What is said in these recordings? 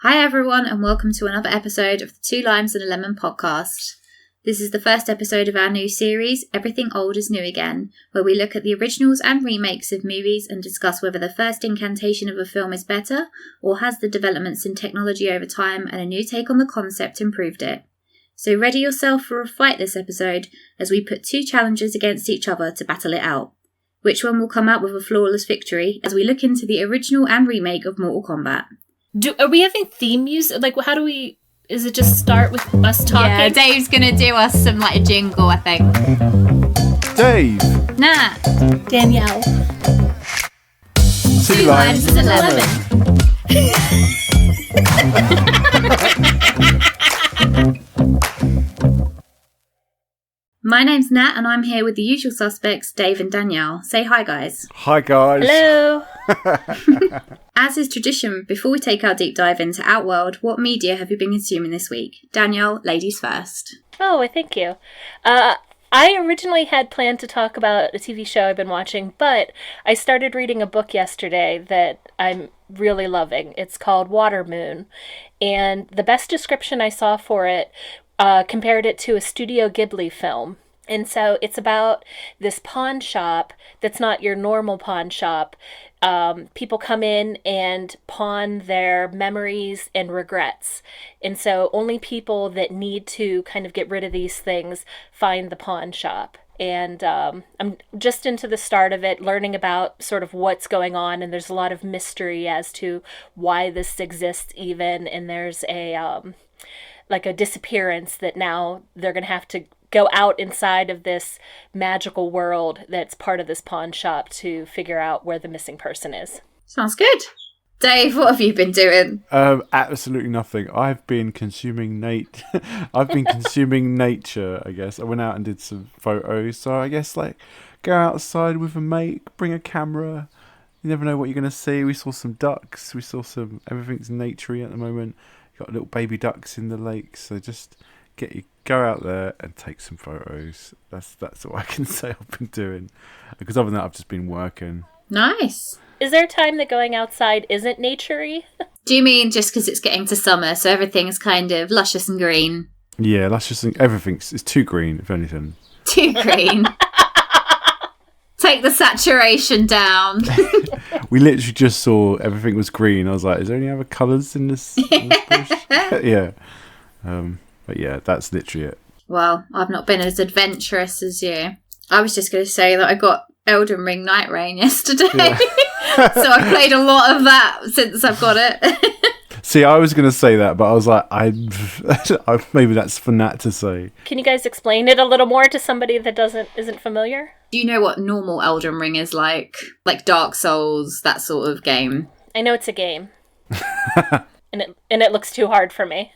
Hi everyone and welcome to another episode of the Two Limes and a Lemon podcast. This is the first episode of our new series, Everything Old is New Again, where we look at the originals and remakes of movies and discuss whether the first incantation of a film is better or has the developments in technology over time and a new take on the concept improved it. So ready yourself for a fight this episode as we put two challengers against each other to battle it out. Which one will come out with a flawless victory as we look into the original and remake of Mortal Kombat? Are we having theme music? Like, how do we... Is it just start with us talking? Yeah, Dave's going to do us some, like, a jingle, I think. Dave. Nat. Danielle. Two Limes and a Lemon. My name's Nat and I'm here with the usual suspects, Dave and Danielle. Say hi, guys. Hi, guys. Hello. As is tradition, before we take our deep dive into Outworld, what media have you been consuming this week? Danielle, ladies first. Oh, thank you. I originally had planned to talk about a TV show I've been watching, but I started reading a book yesterday that I'm really loving. It's called Water Moon, and the best description I saw for it compared it to a Studio Ghibli film. And so it's about this pawn shop that's not your normal pawn shop. People come in and pawn their memories and regrets. And so only people that need to kind of get rid of these things find the pawn shop. And I'm just into the start of it, learning about sort of what's going on. And there's a lot of mystery as to why this exists even. And there's a disappearance that now they're going to have to go out inside of this magical world that's part of this pawn shop to figure out where the missing person is. Sounds good. Dave, what have you been doing? Absolutely nothing. I've been consuming I've been consuming nature, I guess. I went out and did some photos. So I guess go outside with a mate, bring a camera. You never know what you're going to see. We saw some ducks. We saw everything's naturey at the moment. Got little baby ducks in the lake. So just go out there and take some photos. That's all I can say I've been doing. Because other than that, I've just been working. Nice. Is there a time that going outside isn't naturey? Do you mean just because it's getting to summer, so everything's kind of luscious and green? Yeah, luscious and it's too green, if anything. Too green. Take the saturation down. We literally just saw everything was green. I was like, is there any other colours in this bush? Yeah. But yeah, that's literally it. Well, I've not been as adventurous as you. I was just going to say that I got Elden Ring Night Rain yesterday. Yeah. So I've played a lot of that since I've got it. See, I was going to say that, but I was like, maybe that's for Nat to say. Can you guys explain it a little more to somebody that isn't familiar? Do you know what normal Elden Ring is like? Like Dark Souls, that sort of game? I know it's a game. and it looks too hard for me.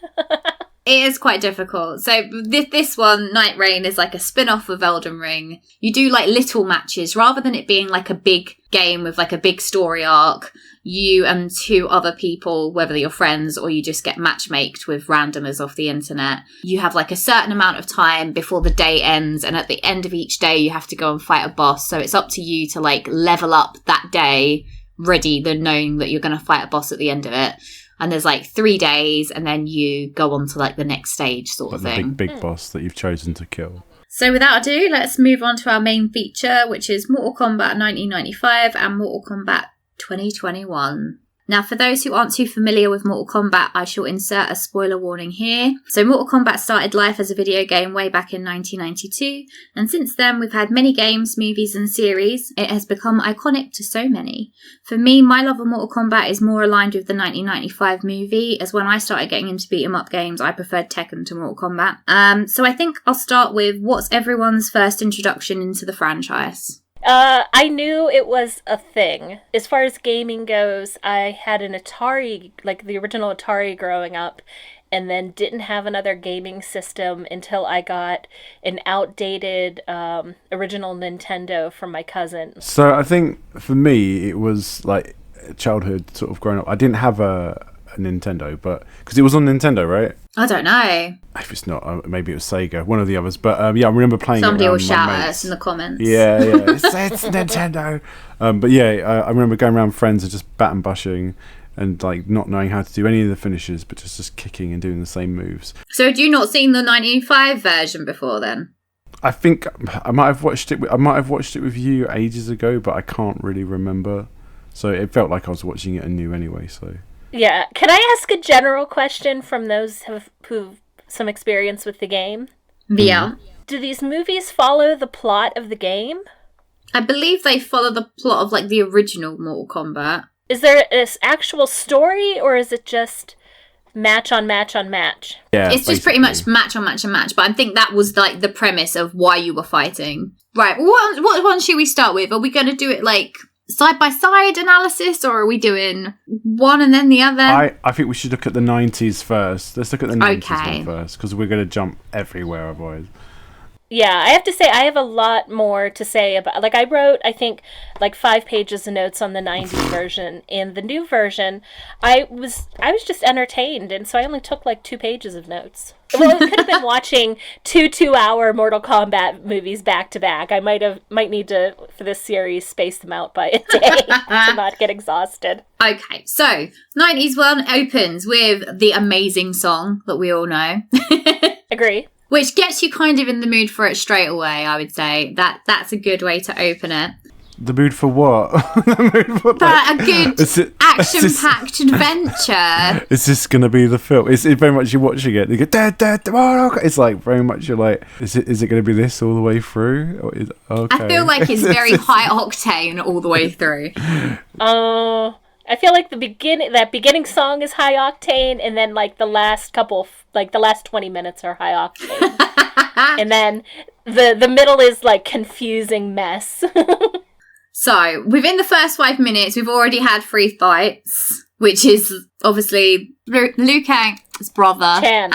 It is quite difficult. So this one, Night Rain, is like a spin-off of Elden Ring. You do like little matches rather than it being like a big game with like a big story arc. You and two other people, whether you're friends or you just get matchmaked with randomers off the internet, you have like a certain amount of time before the day ends, and at the end of each day you have to go and fight a boss. So it's up to you to like level up that day ready, than knowing that you're going to fight a boss at the end of it. And there's like 3 days, and then you go on to like the next stage sort of thing. The big boss that you've chosen to kill. So without ado, let's move on to our main feature, which is Mortal Kombat 1995 and Mortal Kombat 2021. Now, for those who aren't too familiar with Mortal Kombat, I shall insert a spoiler warning here. So Mortal Kombat started life as a video game way back in 1992, and since then we've had many games, movies and series. It has become iconic to so many. For me, my love of Mortal Kombat is more aligned with the 1995 movie, as when I started getting into beat-em-up games, I preferred Tekken to Mortal Kombat. So I think I'll start with what's everyone's first introduction into the franchise? I knew it was a thing. As far as gaming goes, I had an Atari, like the original Atari growing up, and then didn't have another gaming system until I got an outdated original Nintendo from my cousin. So I think for me, it was like childhood sort of growing up. I didn't have a Nintendo, but because it was on Nintendo, right? I don't know. If it's not, maybe it was Sega, one of the others. But yeah, I remember playing. Somebody it will shout at us in the comments. Yeah, it's Nintendo. But yeah, I remember going around with friends and just bat and bushing. and like not knowing how to do any of the finishes, but just kicking and doing the same moves. So had you not seen the 1995 version before then? I think I might have watched it. I might have watched it with you ages ago, but I can't really remember. So it felt like I was watching it anew anyway. So yeah, can I ask a general question from those who've some experience with the game? Yeah. Do these movies follow the plot of the game? I believe they follow the plot of like the original Mortal Kombat. Is there an actual story, or is it just match on match on match? yeah, It's just pretty much match on match on match, but I think that was like the premise of why you were fighting. Right, what one should we start with? Are we going to do it like side-by-side analysis, or are we doing one and then the other? I think we should look at the 90s first. Let's look at the 90s Okay. one first, because we're going to jump everywhere otherwise. Yeah, I have to say I have a lot more to say about, like, I wrote, I think, like 5 pages of notes on the 90s version. In the new version, I was just entertained, and so I only took like 2 pages of notes. Well, it could have been watching 2-hour Mortal Kombat movies back to back. I might need to, for this series, space them out by a day to not get exhausted. Okay, so 90s one opens with the amazing song that we all know. Agree. Which gets you kind of in the mood for it straight away, I would say. That's a good way to open it. The mood for what? The mood for, But a good action-packed adventure. Is this going to be the film? It's very much you're watching it. You go, dad, it's like very much you're like, is it going to be this all the way through? Or okay. I feel like it's very high octane all the way through. I feel like that beginning song is high octane, and then like the last 20 minutes are high octane. And then the middle is like confusing mess. So, within the first 5 minutes, we've already had 3 fights, which is obviously Liu Kang's brother. Chan.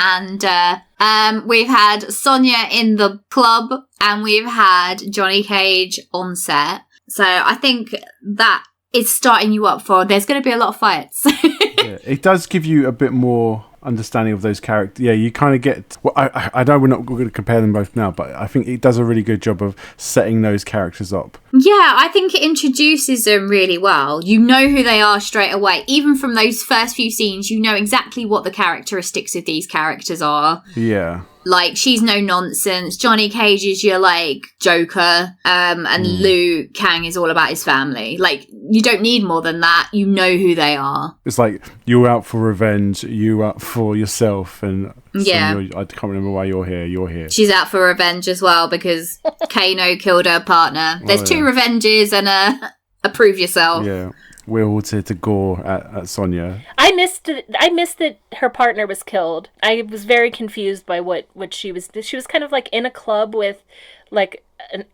And we've had Sonya in the club, and we've had Johnny Cage on set. So, I think that is starting you up for, there's going to be a lot of fights. Yeah, it does give you a bit more understanding of those characters. Yeah, you kind of get. Well, I know we're not going to compare them both now, but I think it does a really good job of setting those characters up. Yeah, I think it introduces them really well. You know who they are straight away. Even from those first few scenes, you know exactly what the characteristics of these characters are. Yeah. Like, she's no nonsense. Johnny Cage is your, like, Joker. And Liu Kang is all about his family. Like, you don't need more than that. You know who they are. It's like, you're out for revenge, you out for yourself, and yeah. I can't remember why you're here. She's out for revenge as well, because Kano killed her partner. There's 2 revenges and a prove yourself. Yeah. We're all here to gore at Sonya. I missed that her partner was killed. I was very confused by what she was. She was kind of like in a club with like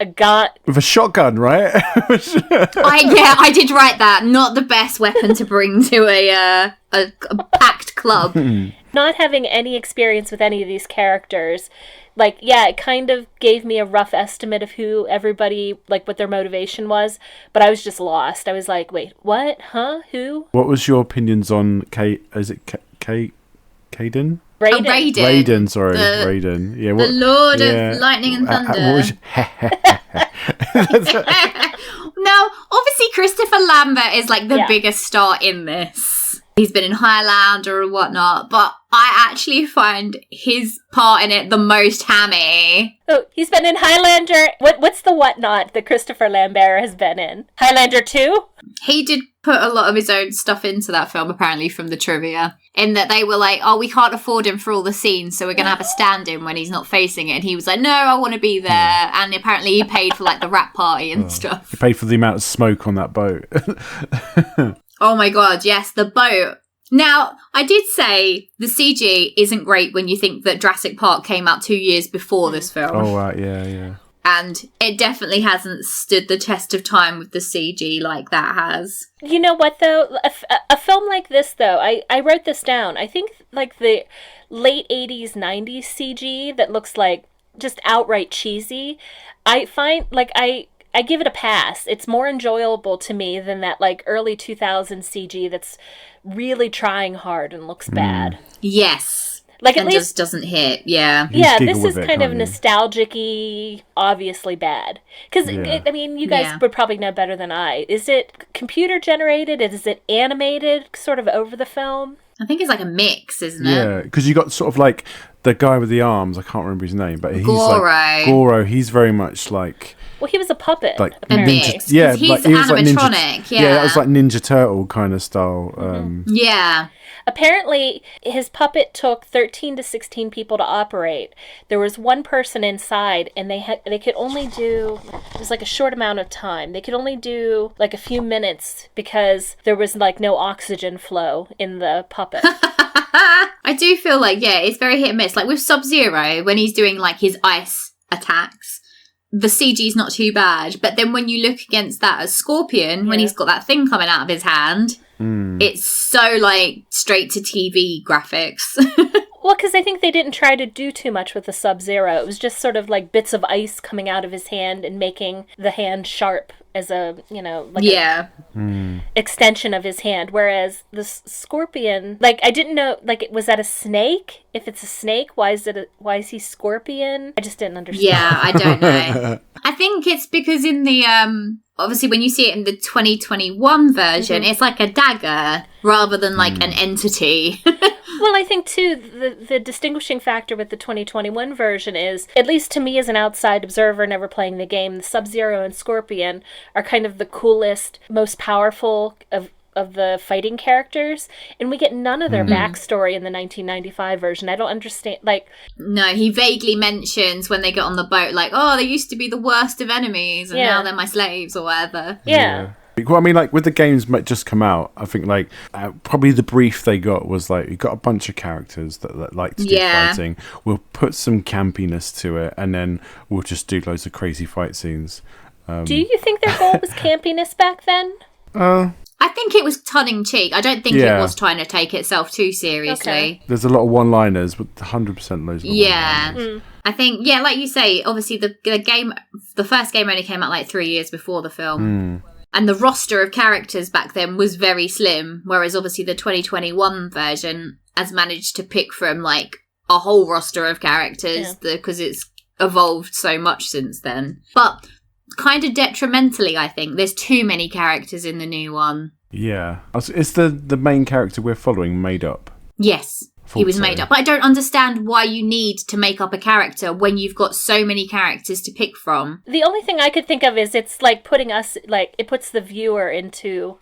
a guy with a shotgun, right? I did write that. Not the best weapon to bring to a packed club. Not having any experience with any of these characters, like, yeah, it kind of gave me a rough estimate of who everybody, like, what their motivation was, but I was just lost. I was like, wait, what? Huh? Who? What was your opinions on Kaden? Raiden. Raiden, sorry. Raiden. Yeah, the Lord of Lightning and Thunder. Now, obviously, Christopher Lambert is, like, the biggest star in this. He's been in Highlander or whatnot, but I actually find his part in it the most hammy. Oh, he's been in Highlander. What's the whatnot that Christopher Lambert has been in? Highlander 2? He did put a lot of his own stuff into that film, apparently, from the trivia. In that they were like, oh, we can't afford him for all the scenes, so we're going to have a stand-in when he's not facing it. And he was like, no, I want to be there. Yeah. And apparently he paid for, like, the rap party and stuff. He paid for the amount of smoke on that boat. Oh my god, yes, the boat. Now, I did say the CG isn't great when you think that Jurassic Park came out 2 years before this film. Oh, right, yeah. And it definitely hasn't stood the test of time with the CG like that has. You know what, though? A film like this, though, I wrote this down. I think, like, the late 80s, 90s CG that looks, like, just outright cheesy, I find, like, I give it a pass. It's more enjoyable to me than that, like, early 2000s CG that's really trying hard and looks bad. Yes. Like, at and least just doesn't hit. Yeah. Yeah, giggle this with is it, kind of can't you? nostalgic-y, obviously bad. Because, Yeah. I mean, you guys Yeah. would probably know better than I. Is it computer-generated? Is it animated, sort of over the film? I think it's like a mix, isn't it? Yeah, because you got sort of like the guy with the arms. I can't remember his name, but he's Goro. like Goro. He's very much like Well, he was a puppet, like apparently. ninja. mix, 'cause Yeah, he's like he was like ninja. animatronic, Yeah, that was yeah. like Ninja Turtle kind of style. Yeah. Apparently, his puppet took 13 to 16 people to operate. There was one person inside, and they could only do, it was like a short amount of time. They could only do like a few minutes because there was like no oxygen flow in the puppet. I do feel like, yeah, it's very hit and miss. Like with Sub-Zero, when he's doing like his ice attacks, the CG's not too bad. But then when you look against that as Scorpion, when he's got that thing coming out of his hand, it's so like straight to TV graphics. Well, because I think they didn't try to do too much with the Sub-Zero. It was just sort of like bits of ice coming out of his hand and making the hand sharp as a, like yeah. extension of his hand. Whereas the Scorpion, like, I didn't know, like, was that a snake? If it's a snake, why is he Scorpion? I just didn't understand. Yeah, I don't know. I think it's because in the obviously when you see it in the 2021 version, it's like a dagger rather than like an entity. Well, I think, too, the distinguishing factor with the 2021 version is, at least to me as an outside observer never playing the game, the Sub-Zero and Scorpion are kind of the coolest, most powerful of the fighting characters, and we get none of their backstory in the 1995 version. I don't understand, like... No, he vaguely mentions when they get on the boat, like, oh, they used to be the worst of enemies, and now they're my slaves, or whatever. Yeah. Well, I mean, like, with the games just come out, I think, like, probably the brief they got was, like, you got a bunch of characters that like to do fighting. We'll put some campiness to it, and then we'll just do loads of crazy fight scenes. Do you think their goal was campiness back then? I think it was tongue-in-cheek. I don't think it was trying to take itself too seriously. Okay. There's a lot of one-liners, but 100% loads of one-liners. I think, yeah, like you say, obviously the first game only came out like 3 years before the film. And the roster of characters back then was very slim, whereas obviously the 2021 version has managed to pick from like a whole roster of characters because it's evolved so much since then. But kind of detrimentally, I think, there's too many characters in the new one. Yeah. Is the main character we're following made up? Yes. He was made up. But I don't understand why you need to make up a character when you've got so many characters to pick from. The only thing I could think of is it's like putting us, like, it puts the viewer into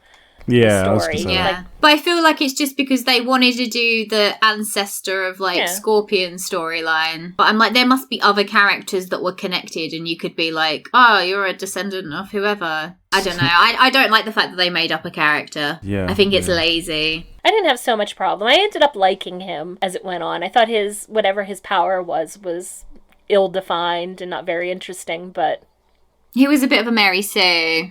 the story. Yeah. But I feel like it's just because they wanted to do the ancestor of, like, Scorpion storyline. But I'm like, there must be other characters that were connected and you could be like, oh, you're a descendant of whoever. I don't know. I don't like the fact that they made up a character. Yeah. I think it's lazy. I didn't have so much problem. I ended up liking him as it went on. I thought whatever his power was ill-defined and not very interesting, but... He was a bit of a Mary Sue.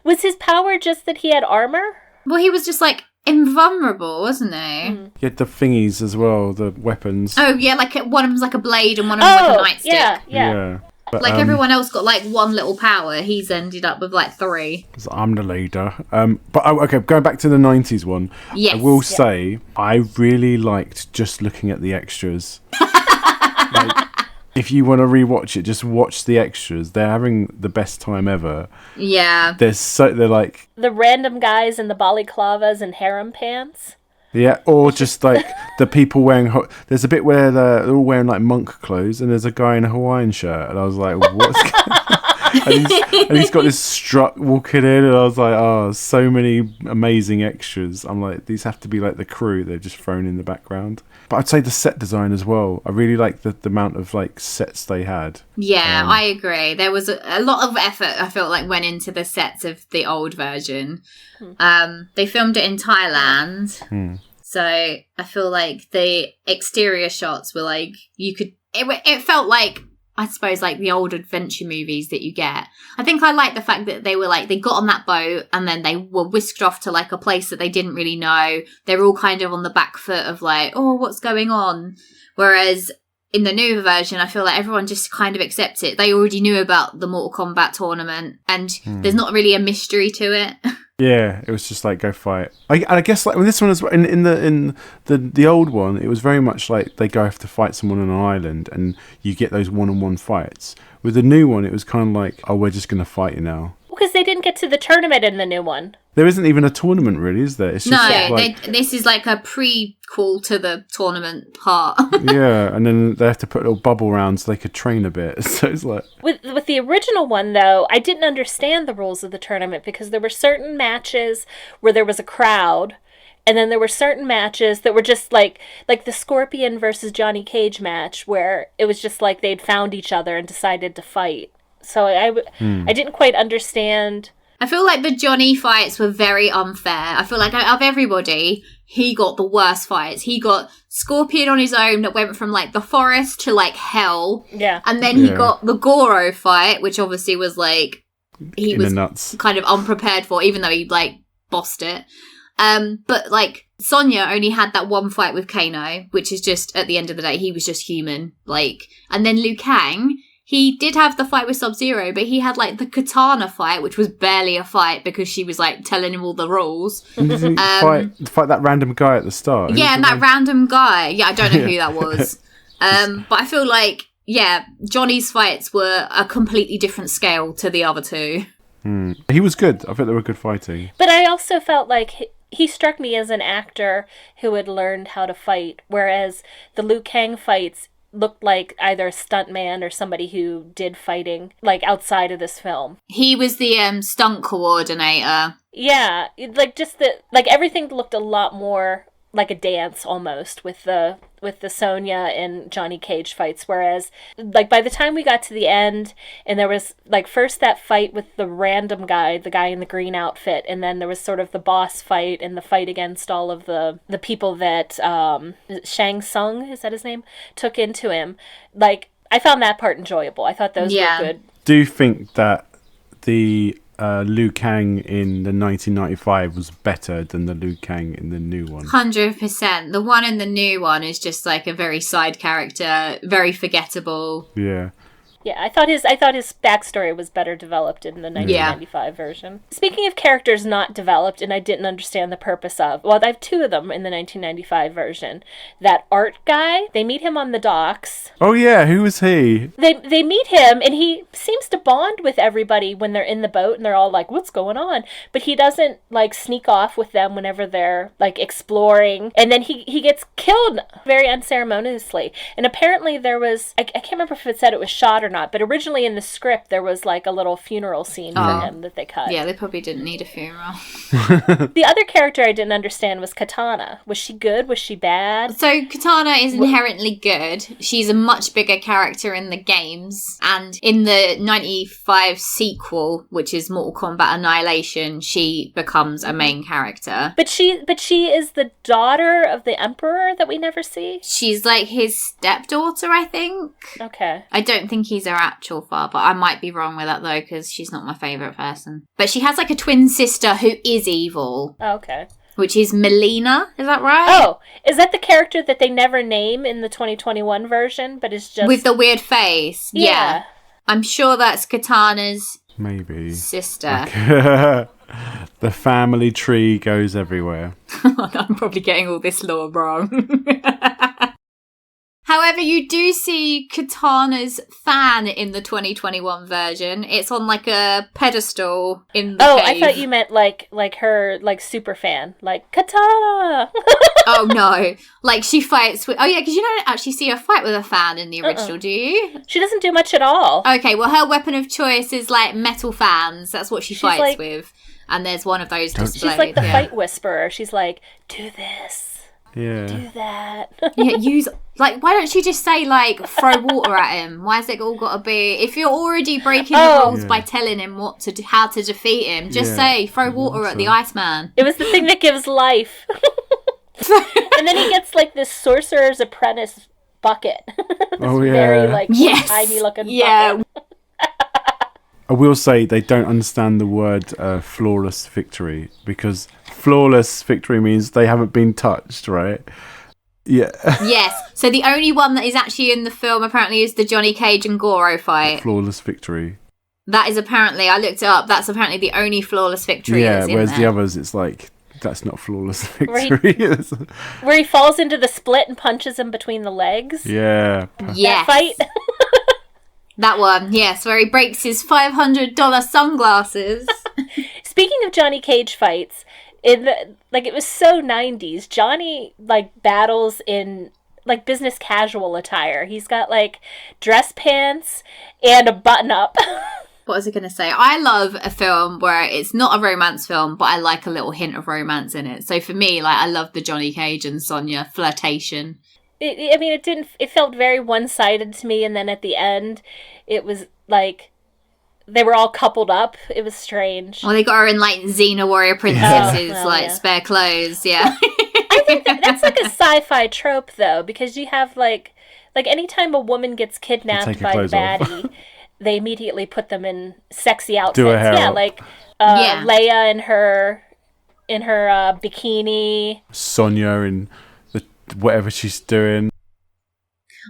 Was his power just that he had armor? Well, he was just, like, invulnerable, wasn't he? He had the thingies as well, the weapons. Oh, yeah, like one of them's like a blade and one of them's like a nightstick. Yeah. But, like everyone else got like one little power, he's ended up with like 3. I'm the leader. Okay, going back to the 90s one, yes, I will say I really liked just looking at the extras. Like, if you want to rewatch it, just watch the extras. They're having the best time ever. Yeah. They're like... The random guys in the balaclavas and harem pants. Yeah, or just like the people wearing... There's a bit where they're all wearing like monk clothes and there's a guy in a Hawaiian shirt. And I was like, what's... and he's got this strut walking in and I was like, oh, so many amazing extras. I'm like, these have to be like the crew they've just thrown in the background. But I'd say the set design as well. I really like the amount of like sets they had. Yeah, I agree. There was a lot of effort, I felt like, went into the sets of the old version. They filmed it in Thailand. So I feel like the exterior shots were like, it felt like, I suppose, like the old adventure movies that you get. I think I like the fact that they were like, they got on that boat and then they were whisked off to like a place that they didn't really know. They're all kind of on the back foot of like, oh, what's going on? Whereas in the new version, I feel like everyone just kind of accepts it. They already knew about the Mortal Kombat tournament and there's not really a mystery to it. Yeah, it was just like go fight. I guess like with this one as well, in the old one, it was very much like they go have to fight someone on an island, and you get those one-on-one fights. With the new one, it was kind of like, oh, we're just gonna fight you now. Because they didn't get to the tournament in the new one. There isn't even a tournament, really, is there? It's just this is like a prequel to the tournament part. Yeah, and then they have to put a little bubble around so they could train a bit. So it's like with the original one, though, I didn't understand the rules of the tournament because there were certain matches where there was a crowd, and then there were certain matches that were just like the Scorpion versus Johnny Cage match, where it was just like they'd found each other and decided to fight. So I didn't quite understand. I feel like the Johnny fights were very unfair. I feel like out of everybody, he got the worst fights. He got Scorpion on his own that went from like the forest to like hell. Yeah. And then he got the Goro fight, which obviously was like he was nuts. Kind of unprepared for, even though he like bossed it. But like Sonya only had that one fight with Kano, which is just at the end of the day, he was just human. Like, and then Liu Kang, he did have the fight with Sub-Zero, but he had like the katana fight, which was barely a fight because she was like telling him all the rules. Fight that random guy at the start. Yeah, and that random guy. Yeah, I don't know who that was. But I feel like, yeah, Johnny's fights were a completely different scale to the other two. He was good. I think they were good fighting. But I also felt like he struck me as an actor who had learned how to fight, whereas the Liu Kang fights looked like either a stuntman or somebody who did fighting, like, outside of this film. He was the stunt coordinator. Yeah, like, just like, everything looked a lot more like a dance, almost, with the Sonya and Johnny Cage fights, whereas, like, by the time we got to the end, and there was, like, first that fight with the random guy, the guy in the green outfit, and then there was sort of the boss fight and the fight against all of the people that Shang Tsung, is that his name, took into him. Like, I found that part enjoyable. I thought those were good. Do you think that the Liu Kang in the 1995 was better than the Liu Kang in the new one? 100%. The one in the new one is just like a very side character, very forgettable. Yeah. Yeah, I thought his backstory was better developed in the 1995 version. Speaking of characters not developed and I didn't understand the purpose of, well, I have two of them in the 1995 version. That art guy, they meet him on the docks. Oh yeah, who was he? They meet him and he seems to bond with everybody when they're in the boat and they're all like, what's going on? But he doesn't like sneak off with them whenever they're like exploring. And then he gets killed very unceremoniously. And apparently there was, I can't remember if it said it was shot or not, but originally in the script there was like a little funeral scene for him that they cut. Yeah, they probably didn't need a funeral. The other character I didn't understand was Katana. Was she good? Was she bad? So Katana is inherently good. She's a much bigger character in the games, and in the 95 sequel, which is Mortal Kombat Annihilation, she becomes a main character. But she is the daughter of the Emperor that we never see? She's like his stepdaughter, I think. Okay. I don't think he's her actual father, but I might be wrong with that though, because she's not my favourite person. But she has like a twin sister who is evil. Oh, okay. Which is Melina, is that right? Oh, is that the character that they never name in the 2021 version, but is just... With the weird face? Yeah. I'm sure that's Katana's sister. Like, the family tree goes everywhere. I'm probably getting all this lore wrong. However, you do see Katana's fan in the 2021 version. It's on like a pedestal in the cave. I thought you meant like her like super fan, like Katana. Oh no, like she fights with. Oh yeah, because you don't actually see her fight with a fan in the original, do you? She doesn't do much at all. Okay, well her weapon of choice is like metal fans. That's what she fights with, and there's one of those displayed. She's like the fight whisperer. She's like, do this. Yeah. Do that. Yeah, use like why don't you just say like throw water at him? Why has it all got to be if you're already breaking the rules by telling him what to do, how to defeat him? Just say throw water at the Iceman. It was the thing that gives life. And then he gets like this sorcerer's apprentice bucket. Very like tiny looking bucket. I will say they don't understand the word flawless victory, because flawless victory means they haven't been touched, right? Yeah. Yes. So the only one that is actually in the film apparently is the Johnny Cage and Goro fight. Flawless victory. That is apparently, I looked it up, that's apparently the only flawless victory that's in whereas there. the others, it's like, that's not flawless Where victory. where he falls into the split and punches him between the legs. Yeah. Yes. That fight. That one, yes, where he breaks his $500 sunglasses. Speaking of Johnny Cage fights, it was so 90s. Johnny, battles in, business casual attire. He's got, dress pants and a button-up. What was I going to say? I love a film where it's not a romance film, but I like a little hint of romance in it. So for me, I love the Johnny Cage and Sonya flirtation. It felt very one-sided to me, and then at the end, it was, they were all coupled up. It was strange. Well, they got her in, Xena Warrior Princesses, spare clothes, yeah. I think that's a sci-fi trope, though, because you have, anytime a woman gets kidnapped by a baddie, they immediately put them in sexy outfits. Do a hair up. Leia in her bikini. Sonya in whatever she's doing.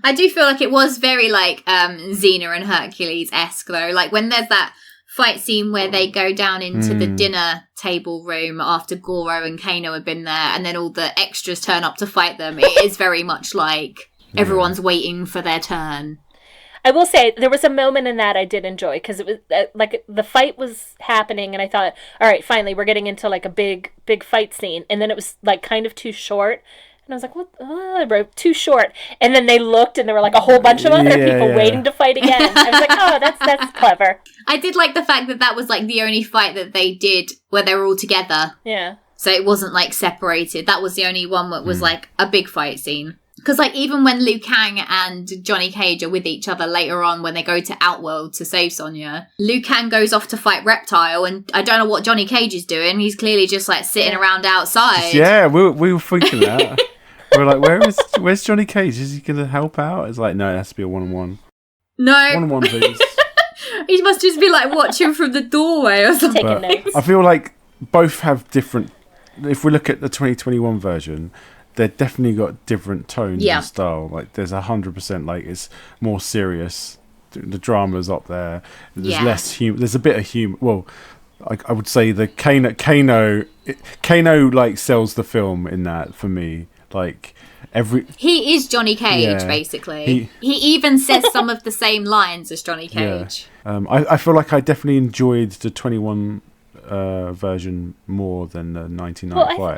I do feel like it was very Xena and Hercules-esque though. When there's that fight scene where they go down into the dinner table room after Goro and Kano have been there, and then all the extras turn up to fight them. It is very much everyone's waiting for their turn. I will say, there was a moment in that I did enjoy, because it was, the fight was happening, and I thought, all right, finally, we're getting into, a big fight scene, and then it was, kind of too short, and I was like, what? Oh, too short. And then they looked, and there were, a whole bunch of other people waiting to fight again. I was like, oh, that's clever. I did like the fact that was, the only fight that they did where they were all together. Yeah. So it wasn't, separated. That was the only one that was, a big fight scene. Because, even when Liu Kang and Johnny Cage are with each other later on when they go to Outworld to save Sonya, Liu Kang goes off to fight Reptile, and I don't know what Johnny Cage is doing. He's clearly just, sitting around outside. Yeah, we were thinking that. We're like, where's Johnny Cage? Is he going to help out? It's like, no, it has to be a one-on-one. No. One-on-one, please. He must just be, watching from the doorway or something. Taking notes. I feel like both have different... If we look at the 2021 version... They've definitely got different tones and style. There's 100%, it's more serious. The drama's up there. There's less humor. There's a bit of humor. Well, I would say the Kano sells the film in that for me. He is Johnny Cage, basically. He even says some of the same lines as Johnny Cage. Yeah. I feel like I definitely enjoyed the 21 version more than the 1995. Well,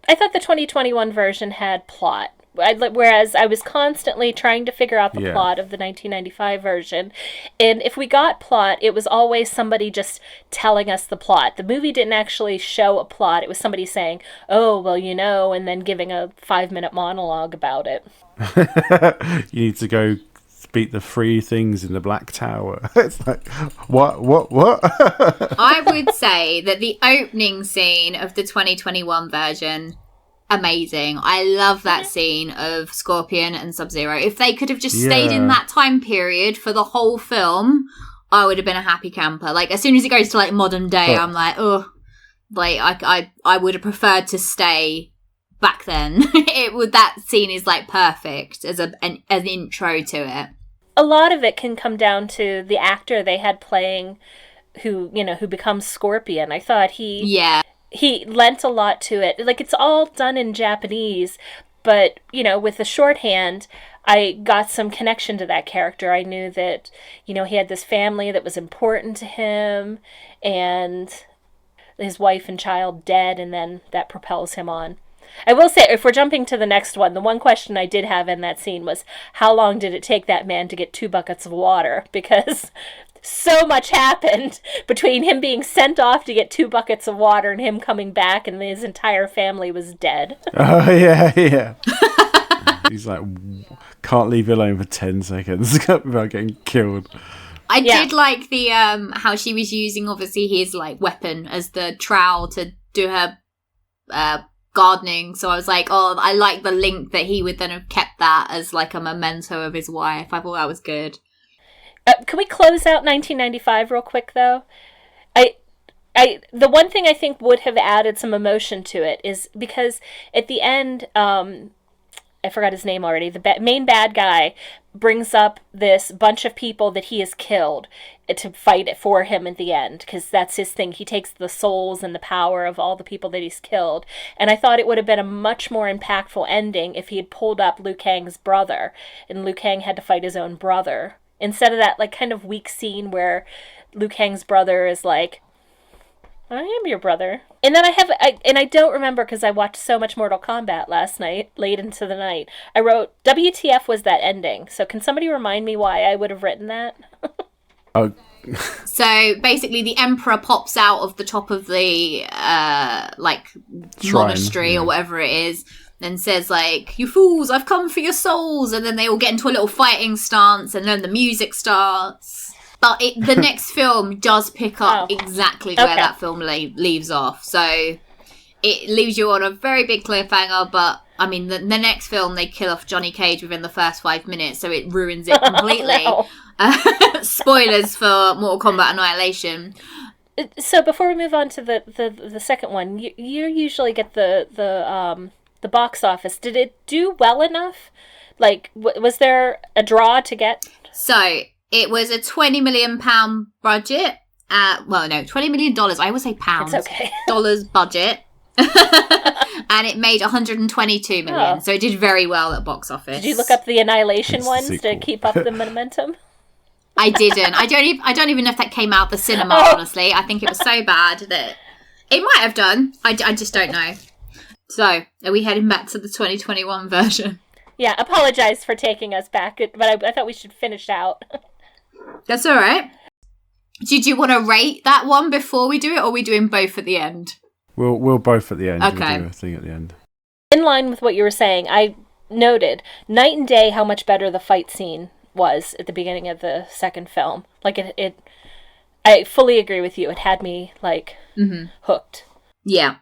I thought the 2021 version had plot, whereas I was constantly trying to figure out the plot of the 1995 version. And if we got plot, it was always somebody just telling us the plot. The movie didn't actually show a plot. It was somebody saying, oh, well, and then giving a 5-minute monologue about it. You need to go beat the 3 things in the Black Tower. It's like, what? I would say that the opening scene of the 2021 version, amazing. I love that scene of Scorpion and Sub-Zero. If they could have just stayed in that time period for the whole film, I would have been a happy camper. As soon as it goes to modern day, I'm like, oh, I would have preferred to stay back then. That scene is perfect as an intro to it. A lot of it can come down to the actor they had playing who becomes Scorpion. I thought he lent a lot to it. It's all done in Japanese, but, with the shorthand, I got some connection to that character. I knew that, he had this family that was important to him, and his wife and child dead, and then that propels him on. I will say, if we're jumping to the next one, the one question I did have in that scene was, how long did it take that man to get 2 buckets of water? Because so much happened between him being sent off to get 2 buckets of water and him coming back, and his entire family was dead. Oh, yeah. He's like, can't leave you alone for 10 seconds without getting killed. I did like the how she was using, obviously, his weapon as the trowel to do her gardening. So I was like, oh, I like the link that he would then have kept that as a memento of his wife. I thought that was good. Can we close out 1995 real quick, though? The one thing I think would have added some emotion to it is because at the end, I forgot his name already, the main bad guy brings up this bunch of people that he has killed to fight it for him at the end, because that's his thing. He takes the souls and the power of all the people that he's killed. And I thought it would have been a much more impactful ending if he had pulled up Liu Kang's brother, and Liu Kang had to fight his own brother. Instead of that, like, kind of weak scene where Liu Kang's brother is like, I am your brother. And then I don't remember because I watched so much Mortal Kombat last night, late into the night. I wrote, WTF was that ending? So can somebody remind me why I would have written that? Oh. So basically the Emperor pops out of the top of the, monastery or whatever it is, and says, like, you fools, I've come for your souls. And then they all get into a little fighting stance, and then the music starts. But the next film does pick up exactly where that film leaves off. So it leaves you on a very big cliffhanger. But, I mean, the next film, they kill off Johnny Cage within the first 5 minutes. So it ruins it completely. Spoilers for Mortal Kombat Annihilation. So before we move on to the second one, you usually get the box office. Did it do well enough? Like, was there a draw to get? So... it was a £20 million budget. $20 million. I always say pounds. It's okay. Dollars budget. And it made 122 million. So it did very well at box office. Did you look up the Annihilation ones to keep up the momentum? I didn't. I don't even know if that came out the cinema, honestly. I think it was so bad that it might have done. I just don't know. So, are we heading back to the 2021 version? Yeah, apologize for taking us back, but I thought we should finish out. That's all right. Did you want to rate that one before we do it, or are we doing both at the end? We'll both at the end. Okay. We'll do a thing at the end. In line with what you were saying, I noted night and day how much better the fight scene was at the beginning of the second film. Like I fully agree with you. It had me like hooked. Yeah.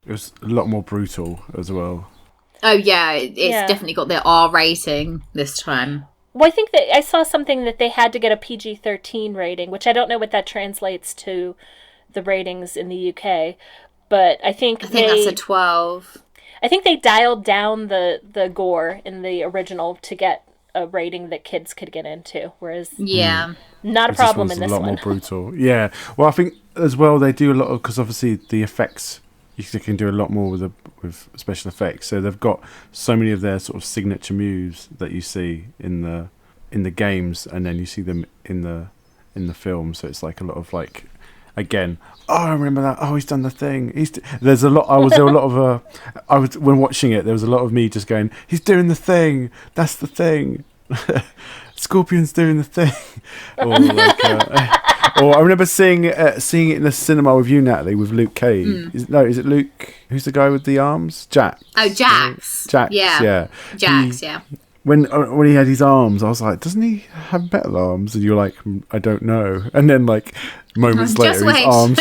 It was a lot more brutal as well. Oh yeah, it's definitely got the R rating this time. Well, I think that I saw something that they had to get a PG-13 rating, which I don't know what that translates to the ratings in the UK, but I think that's a 12. I think they dialed down the gore in the original to get a rating that kids could get into, whereas not a problem in this one. A lot more brutal. Yeah. Well, I think as well they do a lot of, because obviously the effects, you can do a lot more with special effects. So they've got so many of their sort of signature moves that you see in the games, and then you see them in the film. So it's like a lot of like, again, I remember that. Oh, he's done the thing. There's a lot. When watching it, there was a lot of me just going, he's doing the thing. That's the thing. Scorpion's doing the thing. Or I remember seeing it in the cinema with you, Natalie, with Luke Cage. Is it Luke? Who's the guy with the arms? Jax. Oh, Jax. Jax. Yeah. Jax. Yeah. When he had his arms, I was like, doesn't he have better arms? And you're like, I don't know. And then like moments later, his arms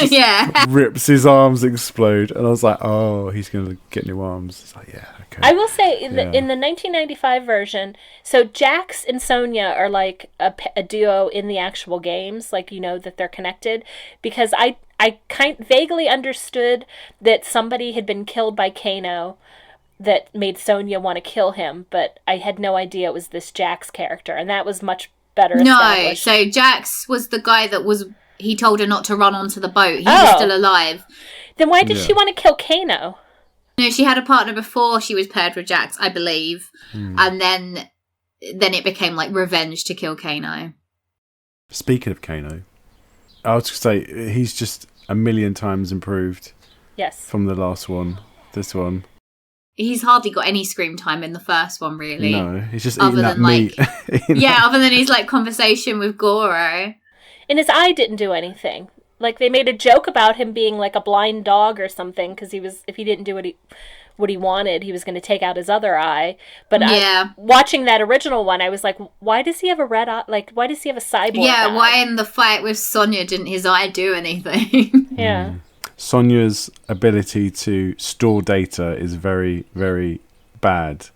rips, his arms explode, and I was like, oh, he's gonna get new arms. It's like, yeah, okay. I will say in the 1995 version, so Jax and Sonya are like a duo in the actual games, like that they're connected, because I vaguely understood that somebody had been killed by Kano that made Sonya want to kill him, but I had no idea it was this Jax character, and that was much better established. No, so Jax was the guy that he told her not to run onto the boat. He was still alive. Then why did she want to kill Kano? No, she had a partner before she was paired with Jax, I believe. And then it became like revenge to kill Kano. Speaking of Kano, I was going to say, he's just a million times improved. Yes. From the last one. This one. He's hardly got any screen time in the first one, really. No, he's just eating that meat. Other than his like conversation with Goro. And his eye didn't do anything. Like they made a joke about him being like a blind dog or something, because if he didn't do what he wanted, he was going to take out his other eye. But watching that original one, I was like, why does he have a red eye? Like, why does he have a cyborg eye? Why in the fight with Sonya didn't his eye do anything? Yeah. Sonya's ability to store data is very, very bad.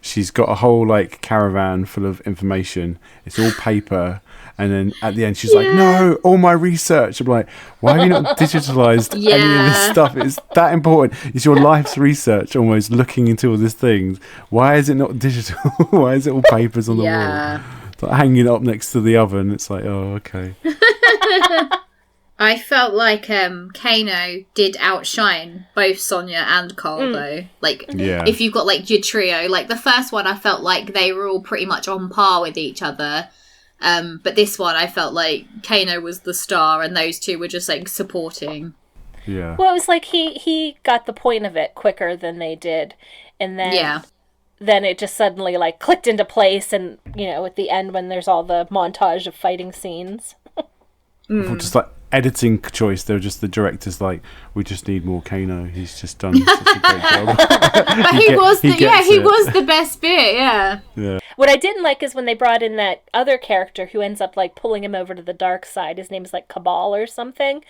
She's got a whole like caravan full of information. It's all paper, And then at the end, she's like, no, all my research. I'm like, why have you not digitalized any of this stuff? It's that important. It's your life's research, almost looking into all these things. Why is it not digital? Why is it all papers on the wall? It's like hanging up next to the oven. It's like, oh, okay. I felt like Kano did outshine both Sonya and Cole, though. Like, if you've got, like, your trio, like, the first one, I felt like they were all pretty much on par with each other. But this one, I felt like Kano was the star and those two were just, like, supporting. Yeah. Well, it was like he got the point of it quicker than they did. And then... Then it just suddenly, like, clicked into place and, you know, at the end when there's all the montage of fighting scenes. Just like editing choice, they were just the directors like, we just need more Kano. He's just done such a great job. But he was the best bit. Yeah. What I didn't like is when they brought in that other character who ends up like pulling him over to the dark side. His name is like Cabal or something,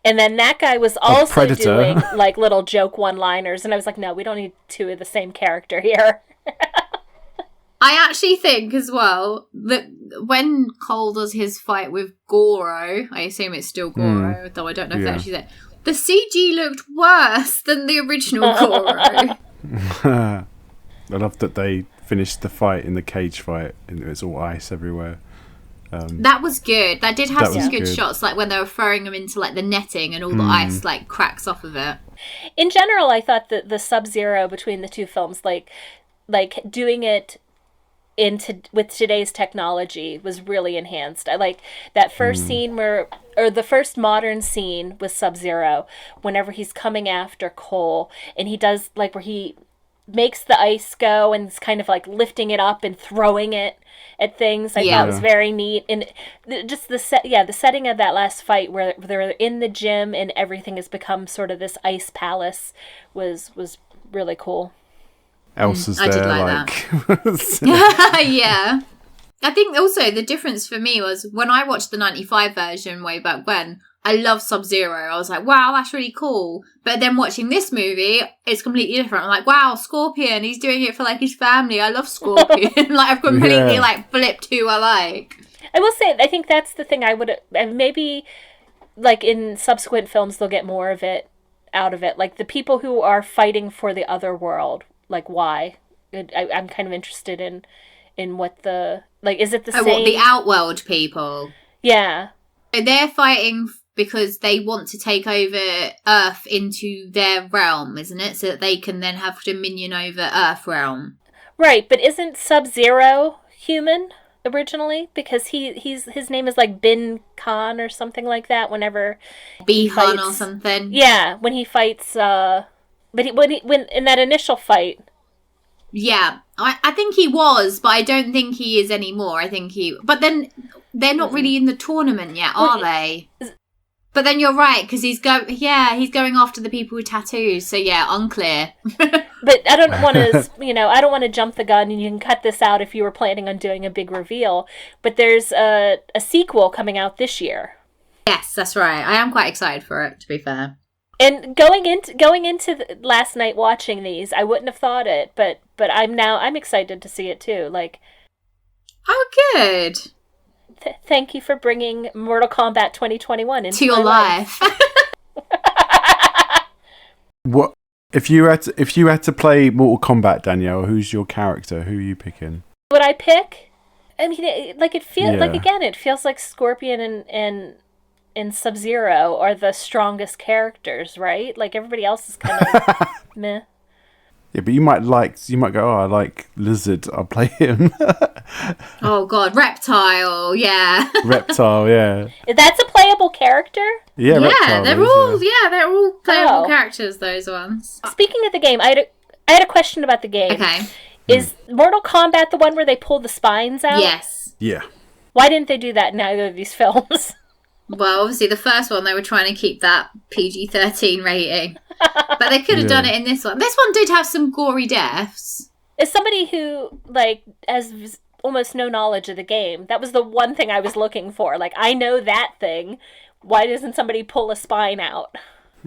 and then that guy was also doing like little joke one-liners, and I was like, no, we don't need two of the same character here. I actually think as well that when Cole does his fight with Goro, I assume it's still Goro, though I don't know if that's actually there, the CG looked worse than the original Goro. I love that they finished the fight in the cage fight and it's all ice everywhere. That was good. That did have some good shots, like when they were throwing him into like the netting and all the ice like cracks off of it. In general, I thought that the Sub-Zero between the two films, like doing it with today's technology was really enhanced. I like that first scene or the first modern scene with Sub-Zero, whenever he's coming after Cole, and he does like where he makes the ice go and is kind of like lifting it up and throwing it at things. I thought was very neat, and just the setting of that last fight where they're in the gym and everything has become sort of this ice palace was really cool. Elsa's there, like yeah. I think also the difference for me was when I watched the 95 version way back when, I love Sub-Zero. I was like, wow, that's really cool. But then watching this movie, it's completely different. I'm like, wow, Scorpion, he's doing it for like his family. I love Scorpion. Like I've completely like flipped who I like. I will say, I think that's the thing I would maybe like in subsequent films they'll get more of it out of it. Like the people who are fighting for the other world. Like, why? I'm kind of interested in what the... Like, is it the same... What, the Outworld people? Yeah. They're fighting because they want to take over Earth into their realm, isn't it? So that they can then have dominion over Earth realm. Right, but isn't Sub-Zero human originally? Because his name is like Bin Khan or something like that whenever... Bihan or something. Yeah, when he fights... But when in that initial fight... Yeah, I think he was, but I don't think he is anymore. I think he... But then they're not really in the tournament yet, are they? But then you're right, because he's going after the people with tattoos. So yeah, unclear. But I don't want to, I don't want to jump the gun, and you can cut this out if you were planning on doing a big reveal. But there's a sequel coming out this year. Yes, that's right. I am quite excited for it, to be fair. And going into last night watching these, I wouldn't have thought it, but I'm excited to see it too. Like, oh, good. Thank you for bringing Mortal Kombat 2021 into your life. What if you had to play Mortal Kombat, Danielle? Who's your character? Who are you picking? Would I pick? I mean, it feels like Scorpion and Sub-Zero are the strongest characters, right? Like everybody else is kind of meh. Yeah, but you might go, oh, I like Lizard, I'll play him. Oh god, Reptile, yeah. Reptile, yeah. That's a playable character? Yeah, Reptile they're all playable characters, those ones. Speaking of the game, I had a question about the game. Okay. Is Mortal Kombat the one where they pull the spines out? Yes. Yeah. Why didn't they do that in either of these films? Well, obviously the first one they were trying to keep that PG-13 rating. But they could have done it in this one. This one did have some gory deaths. As somebody who, like, has almost no knowledge of the game, that was the one thing I was looking for. Like, I know that thing. Why doesn't somebody pull a spine out?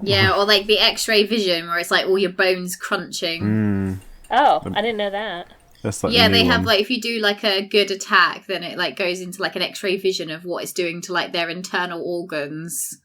Yeah, or like the X-ray vision where it's like all your bones crunching. Oh, I didn't know that. That's like yeah, the they new have one. like if you do like a good attack, then it like goes into like an X-ray vision of what it's doing to like their internal organs.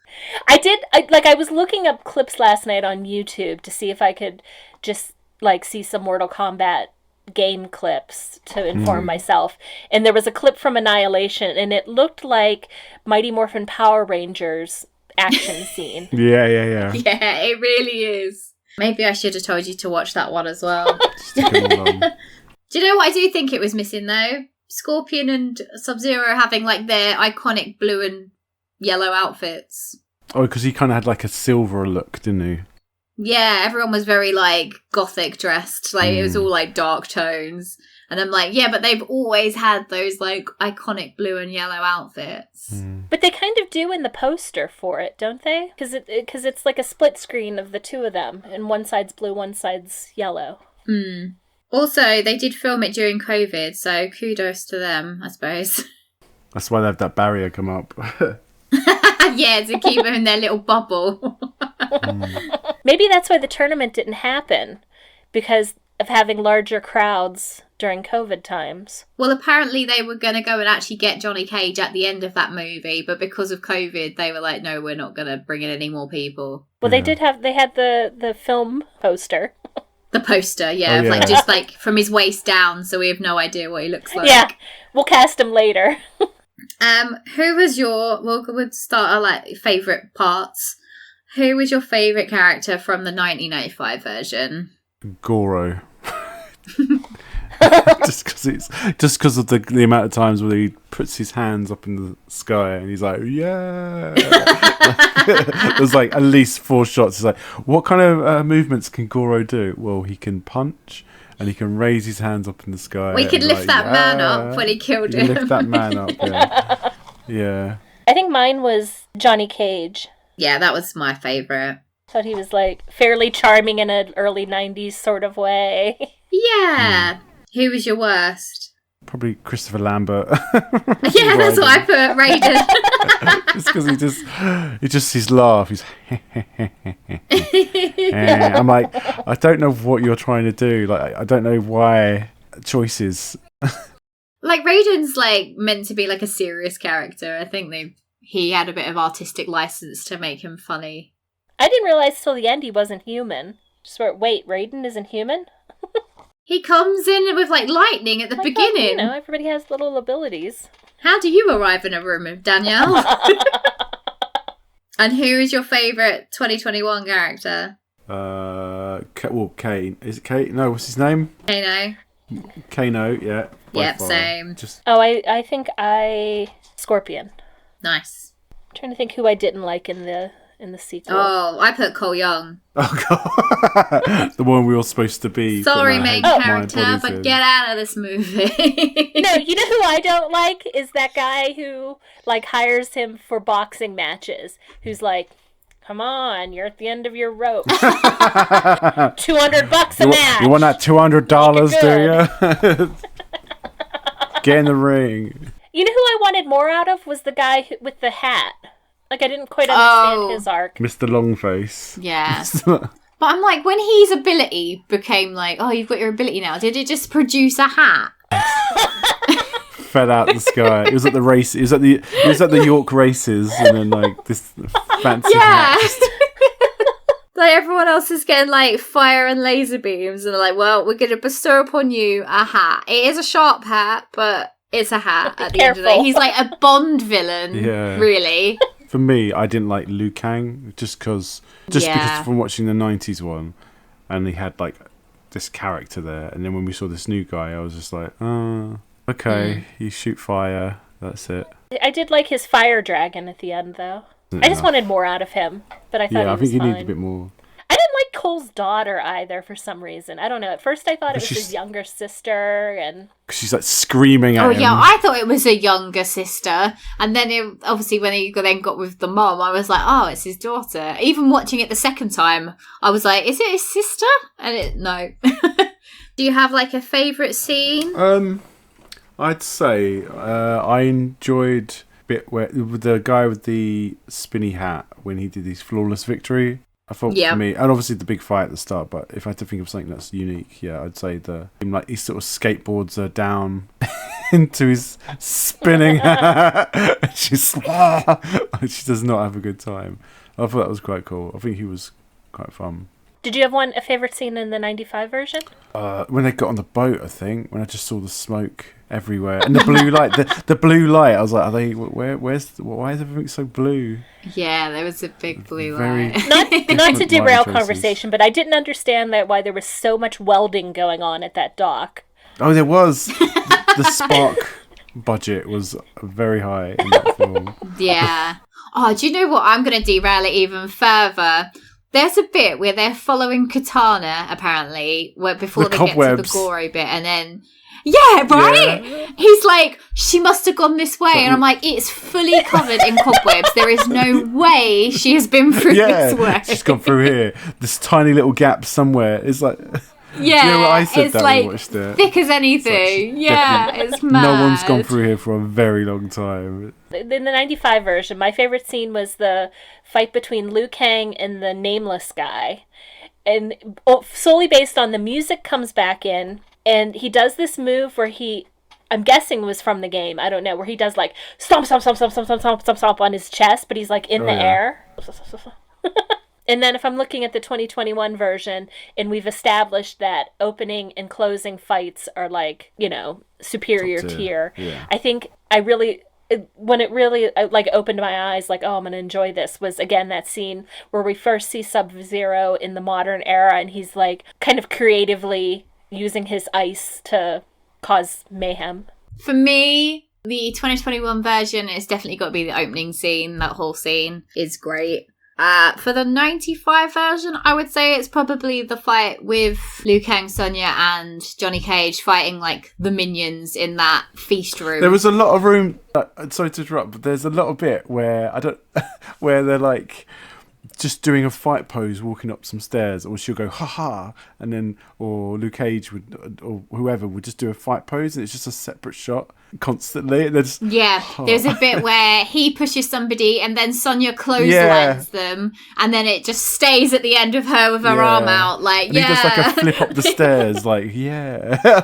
I was looking up clips last night on YouTube to see if I could just like see some Mortal Kombat game clips to inform myself. And there was a clip from Annihilation, and it looked like Mighty Morphin Power Rangers action scene. Yeah. Yeah, it really is. Maybe I should have told you to watch that one as well. Stick 'em all on. Do you know what I do think it was missing though? Scorpion and Sub-Zero having like their iconic blue and yellow outfits. Oh, because he kind of had like a silver look, didn't he? Yeah, everyone was very like gothic dressed. Like it was all like dark tones. And I'm like, yeah, but they've always had those like iconic blue and yellow outfits. But they kind of do in the poster for it, don't they? Because it's like a split screen of the two of them, and one side's blue, one side's yellow. Also, they did film it during COVID, so kudos to them, I suppose. That's why they have that barrier come up. Yeah, to keep them in their little bubble. Maybe that's why the tournament didn't happen, because of having larger crowds during COVID times. Well, apparently they were going to go and actually get Johnny Cage at the end of that movie, but because of COVID, they were like, no, we're not going to bring in any more people. Well, they had the film poster. The poster, yeah, Oh, yeah. like just like from his waist down, so we have no idea what he looks like. Yeah, we'll cast him later. Who was we'll start our like favourite parts. Who was your favourite character from the 1995 version? Goro. just because of the amount of times where he puts his hands up in the sky and he's like, yeah. There's like at least 4 shots. It's like, what kind of movements can Goro do? Well, he can punch and he can raise his hands up in the sky. We could lift that man up when he killed him. Lift that man up, yeah. Yeah. I think mine was Johnny Cage. Yeah, that was my favourite. Thought he was like fairly charming in an early 90s sort of way. Yeah. Who was your worst? Probably Christopher Lambert. Yeah, that's what I put, Raiden. It's because he just his laugh. He's I'm like, I don't know what you're trying to do. Like, I don't know why choices. Like Raiden's like meant to be like a serious character. I think he had a bit of artistic license to make him funny. I didn't realize till the end he wasn't human. Just wait, Raiden isn't human? He comes in with like lightning at the beginning. Everybody has little abilities. How do you arrive in a room with Danielle? And who is your favourite 2021 character? Kane. Is it Kane? No, what's his name? Kano. Kano, yeah. Yep, same. I think Scorpion. Nice. I'm trying to think who I didn't like in the sequel. Oh, I put Cole Young. Oh, God. The one we were supposed to be. Sorry, main character, but get out of this movie. No, you know who I don't like is that guy who like hires him for boxing matches. Who's like, come on, you're at the end of your rope. $200 a match. You want that $200, do you? Get in the ring. You know who I wanted more out of was the guy with the hat. Like, I didn't quite understand his arc. Mr. Longface. Yeah. But I'm like, when his ability became like, oh, you've got your ability now, did it just produce a hat? Fell out the sky. It was at the race. It was at the York races, and then like this fancy hat. Like everyone else is getting like fire and laser beams, and they're like, well, we're going to bestow upon you a hat. It is a sharp hat, but it's a hat at the end of the day. He's like a Bond villain, really. For me, I didn't like Liu Kang because from watching the 90s one, and he had like this character there, and then when we saw this new guy, I was just like, oh, okay, you shoot fire, that's it. I did like his fire dragon at the end, though. I just wanted more out of him, but I thought he was I think you fine. need a bit more. I didn't like Cole's daughter either for some reason. I don't know. At first I thought it was his younger sister, and she's like screaming at him. Oh yeah, I thought it was a younger sister, and then obviously when he then got with the mom, I was like, oh, it's his daughter. Even watching it the second time, I was like, is it his sister? And no. Do you have like a favourite scene? I'd say I enjoyed a bit where with the guy with the spinny hat when he did his flawless victory. I thought for me, and obviously the big fight at the start, but if I had to think of something that's unique, I'd say like he sort of skateboards her down into his spinning. She does not have a good time. I thought that was quite cool. I think he was quite fun. Did you have a favorite scene in the 95 version? When they got on the boat, I think, when I just saw the smoke everywhere and the blue light. The blue light. I was like, why is everything so blue? Yeah, there was a big blue light. Not to derail conversation, but I didn't understand why there was so much welding going on at that dock. Oh, there was. The spark budget was very high in that film. Yeah. Oh, do you know what? I'm going to derail it even further. There's a bit where they're following Katana, apparently, before they get to the Goro bit, and then... Yeah, right? Yeah. He's like, she must have gone this way. And I'm like, it's fully covered in cobwebs. There is no way she has been through this way. She's gone through here. This tiny little gap somewhere. It's like... Yeah, you know what I said it's that like we watched it? Thick as anything. It's mad. No one's gone through here for a very long time. In the 95 version, my favorite scene was the fight between Liu Kang and the nameless guy. And solely based on the music comes back in, and he does this move where I'm guessing was from the game, I don't know, where he does like stomp, stomp, stomp, stomp, stomp, stomp, stomp, stomp, stomp on his chest, but he's like in the air. And then if I'm looking at the 2021 version, and we've established that opening and closing fights are like, superior tier. Yeah. I think when it really opened my eyes, like, oh, I'm going to enjoy this, was again that scene where we first see Sub-Zero in the modern era, and he's like kind of creatively using his ice to cause mayhem. For me, the 2021 version has definitely got to be the opening scene. That whole scene is great. For the 95 version, I would say it's probably the fight with Liu Kang, Sonya, and Johnny Cage fighting like the minions in that feast room. There was a lot of room. Sorry to interrupt, but there's a little bit where where they're like just doing a fight pose, walking up some stairs, or she'll go ha ha, and then or Liu Cage would or whoever would just do a fight pose, and it's just a separate shot constantly. There's a bit where he pushes somebody and then Sonya clotheslines them, and then it just stays at the end of her with her arm out, like and he does like a flip up the stairs, like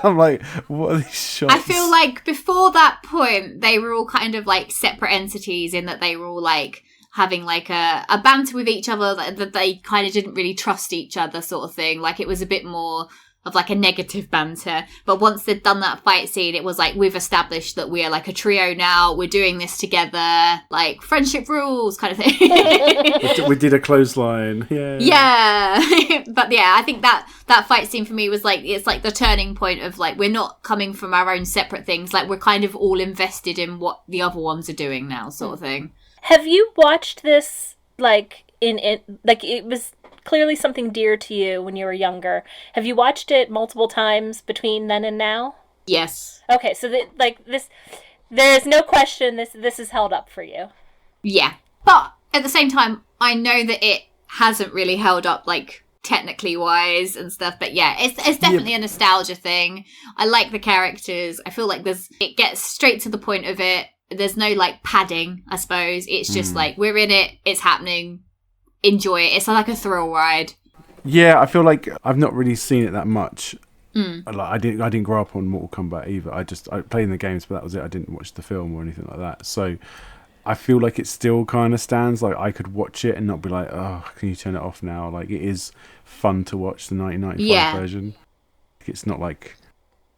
I'm like, what are these shots? I feel like before that point they were all kind of like separate entities in that they were all like having like a banter with each other that they kind of didn't really trust each other sort of thing. Like it was a bit more of like a negative banter. But once they'd done that fight scene, it was like, we've established that we are like a trio now. We're doing this together. Like friendship rules kind of thing. We did a clothesline. Yeah. But yeah, I think that fight scene for me was like, it's like the turning point of like, we're not coming from our own separate things. Like we're kind of all invested in what the other ones are doing now sort of thing. Have you watched this, like, like, it was clearly something dear to you when you were younger. Have you watched it multiple times between then and now? Yes. Okay, so, there is no question this is held up for you. Yeah. But, at the same time, I know that it hasn't really held up, like, technically wise and stuff. But, yeah, it's definitely a nostalgia thing. I like the characters. I feel like it gets straight to the point of it. There's no like padding, I suppose. It's just like, we're in it, it's happening, enjoy it. It's like a thrill ride. Yeah, I feel like I've not really seen it that much. Like I didn't grow up on Mortal Kombat either. I played in the games, but that was it. I didn't watch the film or anything like that. So I feel like it still kind of stands. Like I could watch it and not be like, oh, can you turn it off now? Like it is fun to watch the 1995 version. It's not like,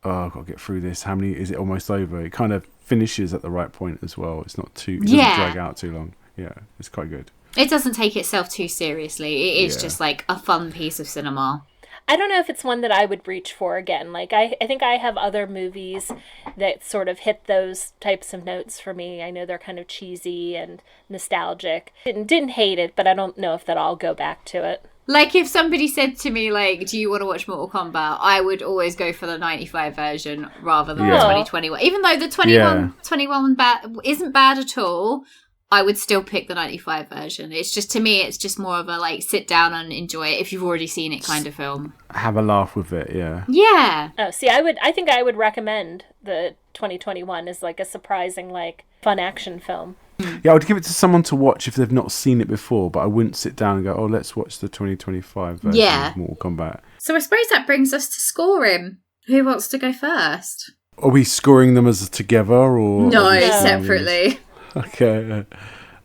oh, I've got to get through this. How many is it almost over? It kind of finishes at the right point as well. It's not too, it doesn't drag out too long. Yeah, it's quite good. It doesn't take itself too seriously. It is just like a fun piece of cinema. I don't know if it's one that I would reach for again. Like I think I have other movies that sort of hit those types of notes for me. I know they're kind of cheesy and nostalgic. Didn't hate it, but I don't know if that I'll go back to it. Like, if somebody said to me, like, do you want to watch Mortal Kombat? I would always go for the 95 version rather than the 2021. Even though the 21 isn't bad at all, I would still pick the 95 version. It's just, to me, it's just more of a, like, sit down and enjoy it if you've already seen it kind of film. Have a laugh with it, yeah. Yeah. Oh, see, I think I would recommend the 2021 as, like, a surprising, like, fun action film. Yeah, I would give it to someone to watch if they've not seen it before, but I wouldn't sit down and go, oh, let's watch the 2025 version of Mortal Kombat. So I suppose that brings us to scoring. Who wants to go first? Are we scoring them as together or? No, are we separately. Okay.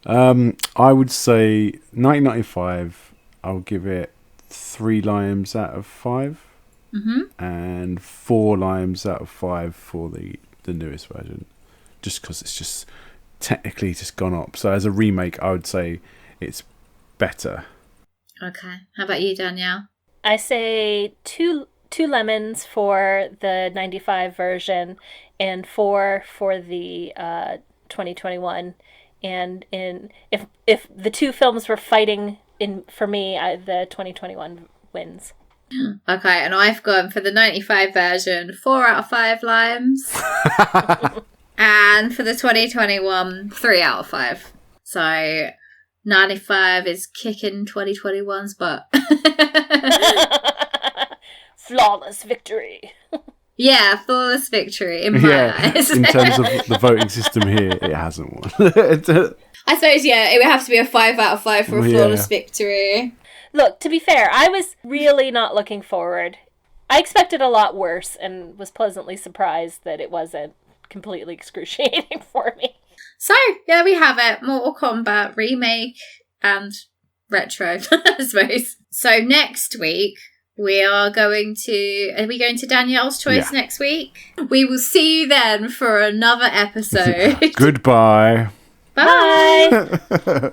I would say 1995, I'll give it 3 limes out of 5. And 4 limes out of 5 for the newest version. Just because it's just technically just gone up. So as a remake, I would say it's better. Okay. How about you, Danielle? I say two lemons for the 95 version and 4 for the 2021. And if the two films were fighting for me, the 2021 wins. Okay, and I've gone for the 95 version, 4 out of 5 limes. And for the 2021, 3 out of 5. So 95 is kicking 2021's butt. Flawless victory. Yeah, flawless victory in my eyes. In terms of the voting system here, it hasn't won. I suppose, it would have to be a 5 out of 5 for a flawless victory. Look, to be fair, I was really not looking forward. I expected a lot worse and was pleasantly surprised that it wasn't completely excruciating for me. So, there we have it. Mortal Kombat remake and retro, I suppose. So next week, are we going to Danielle's Choice next week? We will see you then for another episode. Goodbye. Bye.